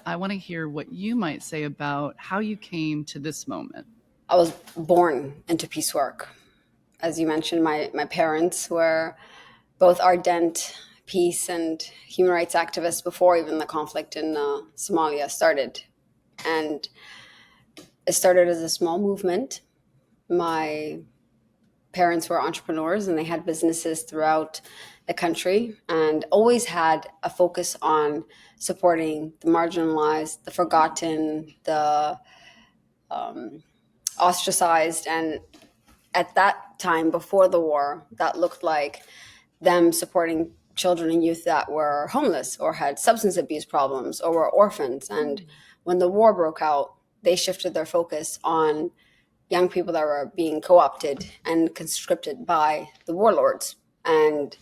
I want to hear what you might say about how you came to this moment. I was born into peace work. As you mentioned, my parents were both ardent peace and human rights activists before even the conflict in Somalia started. And it started as a small movement. My parents were entrepreneurs and they had businesses throughout the country and always had a focus on supporting the marginalized, the forgotten, the ostracized. And at that time, before the war, that looked like them supporting children and youth that were homeless or had substance abuse problems or were orphans. And when the war broke out, they shifted their focus on young people that were being co-opted and conscripted by the warlords. And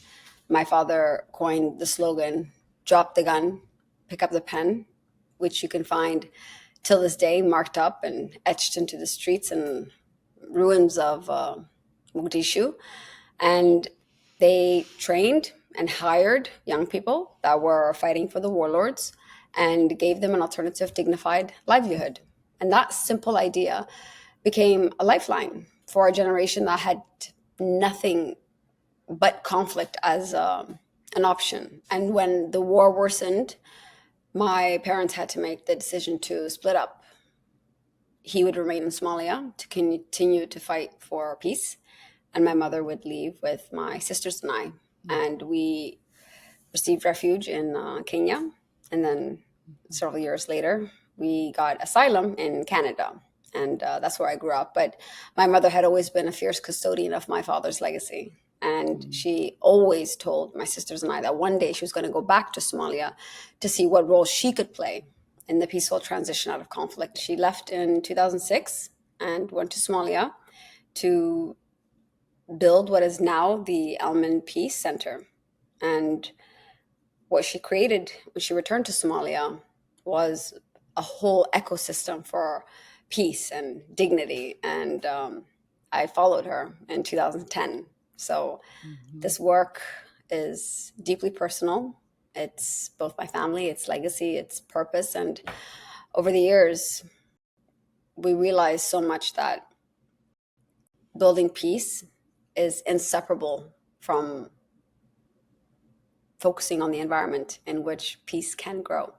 my father coined the slogan, drop the gun, pick up the pen, which you can find till this day marked up and etched into the streets and ruins of Mogadishu. And they trained and hired young people that were fighting for the warlords and gave them an alternative, dignified livelihood. And that simple idea became a lifeline for a generation that had nothing but conflict as an option. And when the war worsened, my parents had to make the decision to split up. He would remain in Somalia to continue to fight for peace, and my mother would leave with my sisters and I. And we received refuge in Kenya. And then several years later, we got asylum in Canada. And that's where I grew up. But my mother had always been a fierce custodian of my father's legacy. And she always told my sisters and I that one day she was going to go back to Somalia to see what role she could play in the peaceful transition out of conflict. She left in 2006 and went to Somalia to build what is now the Elman Peace Center. And what she created when she returned to Somalia was a whole ecosystem for peace and dignity. And I followed her in 2010. So this work is deeply personal. It's both my family, its legacy, its purpose. And over the years, we realized so much that building peace is inseparable from focusing on the environment in which peace can grow.